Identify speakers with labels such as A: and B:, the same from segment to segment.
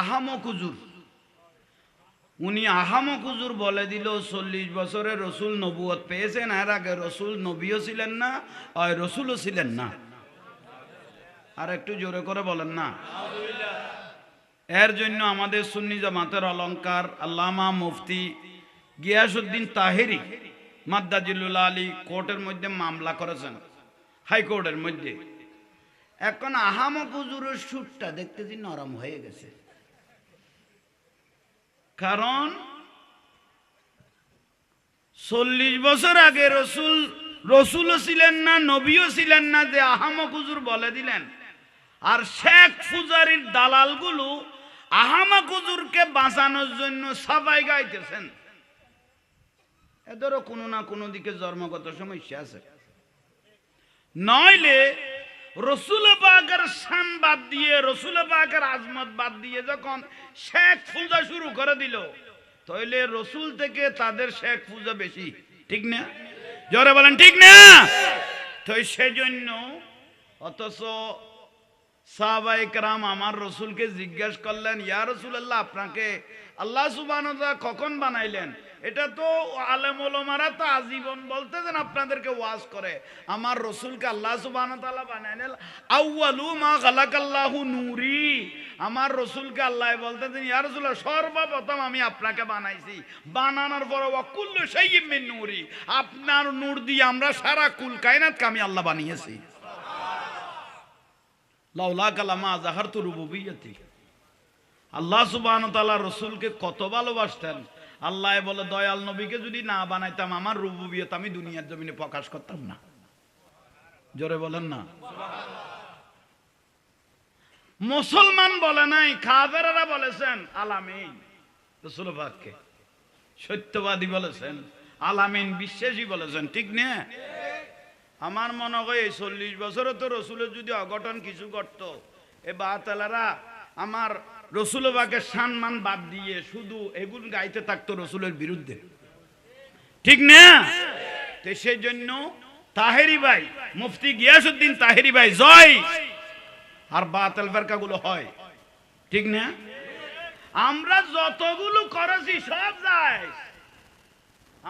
A: আহামক হুজুর, উনি আহামক হুজুর বলে দিল 40 বছরে রসুল নবুয়ত পেয়েছেন, এর আগে রসুল নবীও ছিলেন না, রসুলও ছিলেন না। আর একটু জোরে করে বলেন না। এর জন্য আমাদের সুন্নি জামাতের অলংকার আল্লামা মুফতি গিয়াসউদ্দিন তাহেরি মাদ্দাজিলুল আলী কোর্টের মধ্যে মামলা করেছেন, হাইকোর্টের মধ্যে। এখন আহামক হুজুরের সুরটা দেখতেছি নরম হয়ে গেছে, কারণ 40 বছর আগে রসুলও ছিলেন না, নবীও ছিলেন না, যে আহামক হুজুর বলে দিলেন। আর শেখ ফুজারির দালালগুলো আহামক হুজুরকে বাঁচানোর জন্য সবাই গাইতেছেন। এদেরও কোনো না কোনো দিকে জন্মগত সমস্যা আছে। নইলে রসুল পাকের শান বাদ দিয়ে, রসুল পাকের আজমত বাদ দিয়ে যখন শেখ পূজা শুরু করে দিল, তাইলে রসুল থেকে তাদের শেখ পূজা বেশি, ঠিক না? জোরে বলেন ঠিক না? তো সেজন্য অথচ সাহাবায়ে কেরাম আমার রসুলকে জিজ্ঞাসা করলেন, ইয়া রাসূলুল্লাহ, আপনাকে আল্লাহ সুবহানাহু ওয়া তাআলা কখন বানাইলেন? এটা তো আলেম ওলামারা তো আজীবন বলতেছেন, আপনাদেরকে ওয়াজ করে, আমার রসুলকে আল্লাহ সুবহানাহু ওয়া তাআলা বানাইলেন আউয়ালু মা খালাকাল্লাহু নূরি। আমার রসুলকে আল্লাহ বলতেছেন, ইয়া রাসূলুল্লাহ, সর্বপ্রথম আমি আপনাকে বানাইছি, বানানোর পর ওয়া কুল্লু শাইইন মিন নূরি, আপনার নূর দিয়ে আমরা সারা কুল কায়নাতকে আমি আল্লাহ বানিয়েছি। লাউলা কালামা জাহারতু রুবুবিয়্যতি। আল্লাহ সুবহানাহু ওয়া তাআলা রসুলকে কত ভালোবাসতেন। আল্লাহ বলে, দয়াল নবীকে যদি না বানাইতাম আমার রুবুবিয়ত আমি দুনিয়ার জমিনে প্রকাশ করতাম না। জোরে বলেন না। মুসলমান বলে নাই, কাফেররা বলেছেন আলামিন রাসূল পাককে, সত্যবাদী বলেছেন, আলামিন বিশ্বাসী বলেছেন, ঠিক না? আমার মনে হয় এই 40 বছরে তো রসুলের যদি অঘটন কিছু করত, এ বাতালারা আমার রসুল পাকের সম্মান বাদ দিয়ে শুধু এগুলো গাইতে থাকতো রসুলের বিরুদ্ধে, ঠিক না? তো সেই জন্য তাহেরি ভাই, মুফতি গিয়াসউদ্দিন তাহেরি ভাই জয়, আর বাতিল ফেরকাগুলো হয়, ঠিক না? আমরা যতগুলো করেছি সব যায়।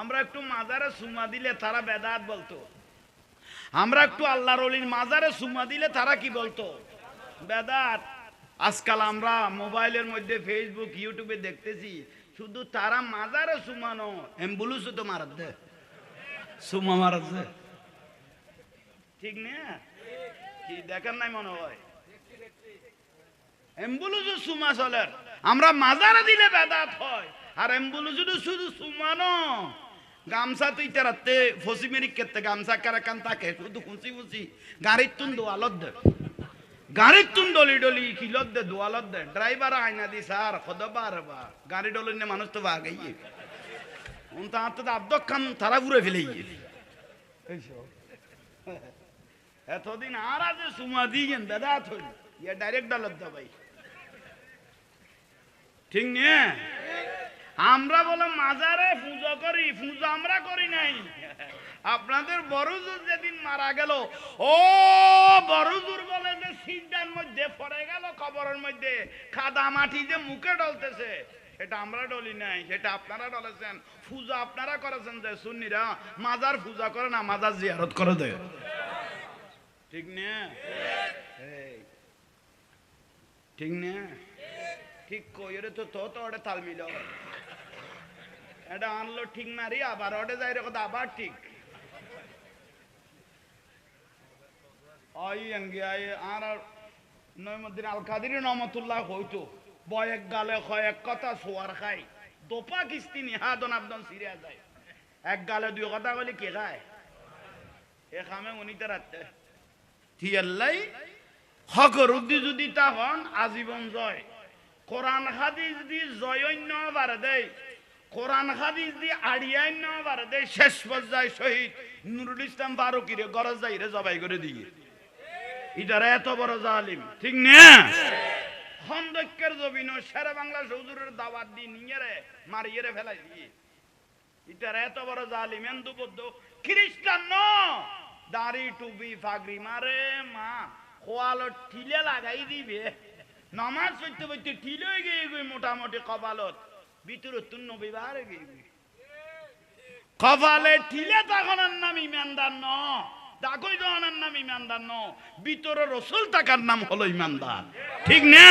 A: আমরা একটু মাজারে সুমা দিলে তারা বেদাত বলতো, আমরা একটু আল্লাহর ওলির মাজারে সুমা দিলে তারা কি বলতো? বেদাত। আজকাল আমরা মোবাইলের মধ্যে ফেসবুক ইউটিউবে দেখতেছি, শুধু তারা মাজারে সুমানো, অ্যাম্বুলেন্সও তো মারাত দে, সুমা মারাত দে, ঠিক না? কি দেখেন নাই মনে হয়? অ্যাম্বুলেন্সও সুমা চলে, আমরা মাজারে দিলে বেদাত হয়, আর অ্যাম্বুলেন্সও শুধু সুমানো। গামছা তুই তেরাতে ফসি মেরি কেতে গামছা কারাকান তাকে শুধু খুঁচি খুঁচি গাড়ির তুন দোয়ালত দে, গাড়ির তুন ডলি ডলি কিলত দে, দোয়ালত দে, ড্রাইভার আয়না দি স্যার খদবার বা গাড়ি ডলি নে মানুষ তো বা গাইয়ে উন তা তো আব্দক খান তারা ঘুরে ফেলে এতদিন আর আজ সুমা দিয়েন দাদা থই ইয়া ডাইরেক্ট ডালত দে ভাই, ঠিক না? আমরা বলে মাজারে পূজা করি, পূজা আমরা করি নাই। আপনাদের বড়জুর যেদিন মারা গেল, ও বড়জুর বলে যে সিজদার মধ্যে পড়ে গেল, কবরের মধ্যে কাদা মাটি যে মুখে ডলতেছে, সেটা আমরা ডলি নাই, সেটা আপনারা ডলেছেন। পূজা আপনারা করেছেন, যে সুন্নিরা মাজার পূজা করে না, মাজার জিয়ারত করে দেয়, ঠিক না? ঠিক না? ঠিক কই রে, তো তো ওটা তাল মিল, এটা আনলো ঠিক মারি আবার ওটা যাই রেখো আবার ঠিক। আর নয়মুদ্দিন আল কাদির রহমতুল্লাহ হইতো বয়েক গালে হয় এক কথা সোয়ার খাই, দোপা কিস্তিনি হাদন আবদন সিরিয়া যায়, এক গালে দুই কথা বলি কে খায়? এ খামে উনিতে রাখতে থিয়াল্লাই হকর উদ্দি যদি তা হন আজীবন জয়। কোরআন হাদিস দি জয়ন্য বারে দেয়, কোরআন হাদিস দি আড়িয়ান্য বারে দেয়, শেষ পর্যায়ে শহীদ নুরুল ইসলাম ফারুকীরে গরজ যাইরে জবাই করে দিয়ে, ইটারা এত বড় জালিম, ঠিক না? খন্দকের জমিন সারা বাংলা হুজুরের দাওয়াত দিয়ে নিয়ে রে মারিয়ে রে ফেলাই দিয়ে, ইটারা এত বড় জালিম। হিন্দু বৌদ্ধ খ্রিস্টান ন দাড়ি টুপি ফাগরি মারে মা খোয়ালো ঠিলে লাগাই দিবে, নামাজ পড়তে পড়তে ঠিলে গিয়ে গই মোটামুটি কপালত ভিতরে তুন নবী বারে গিয়ে কপালে ঠিলে তখন নাম ইমানদার ন ডাকই জনের নাম ইমানদার ন ভিতরে রসুল টাকার নাম হলো ইমানদার ঠিক না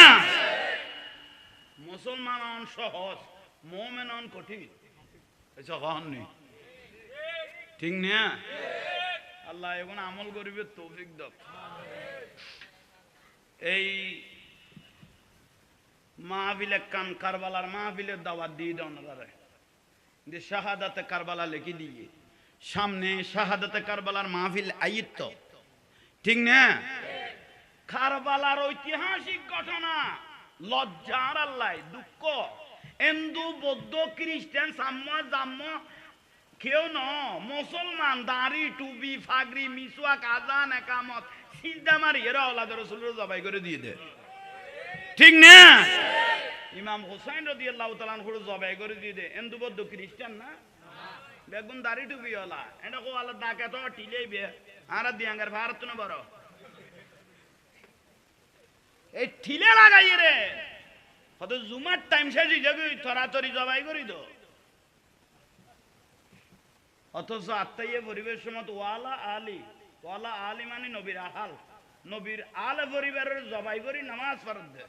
A: মুসলমান হন সহজ মোমেন হন কঠিন হন নেই ঠিক না আল্লাহ এখন আমল করিবে তৌফিক দাও এই মাহফিলে কান কারবালার মাহফিলের দাওয়াত দিয়ে দাও না যে শাহাদাতে কারবালা লিখে দিয়ে সামনে শাহাদাতে কারবালার মাহফিল আইত ঠিক না কারবালার ঐতিহাসিক ঘটনা লজ্জার আল্লাহ দুঃখ হিন্দু বৌদ্ধ খ্রিস্টান সাম্য জাম্য কেউ ন মুসলমান দাড়ি টুপি ফাগরি মিসওয়াক আজান একামত সিজদা মারি এরা আওলাদ রাসূলের জবাই করে দিয়ে দেয় ঠিক না ইমাম হুসাইন রাদিয়াল্লাহু তাআলা আনহু জবাই করে দিয়ে দেয় হিন্দু বৌদ্ধ খ্রিস্টান না বেগুন দাড়ি টুপি ওলা এটা কো আল্লাহ ডাকে তো টিলেইবে আর দিয়াঙ্গার ভারত না বড় এই ঠিলে লাগাই রে কত জুমার টাইম শেষ যাবে তরাতরি জবাই করি তো অথচ আত্মাইয়ে পরিবেশ সমত ওয়ালা আলী মানে নবীর আহাল নবীর আলে পরিবারের জবাই করি নামাজ ফরজ দে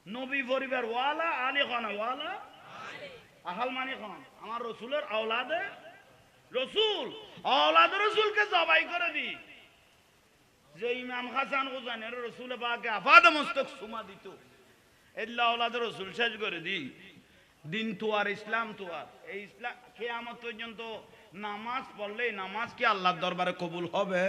A: নবী পরিবার ওয়ালা আলী খান ওয়ালা আহাল মানে খান আমার রসুলের আওলাদে রসুল আওলাদে রসুলকে জবাই করে দি যে ইমাম হাসান হুসাইনের রসুল পাকে আফাদ মস্তক সুমা দিত এল্লা আওলাদে রসুল শেষ করে দি দিন তো আর ইসলাম তো আর এই ইসলাম কিয়ামত পর্যন্ত নামাজ পড়লে নামাজ কি আল্লাহর দরবারে কবুল হবে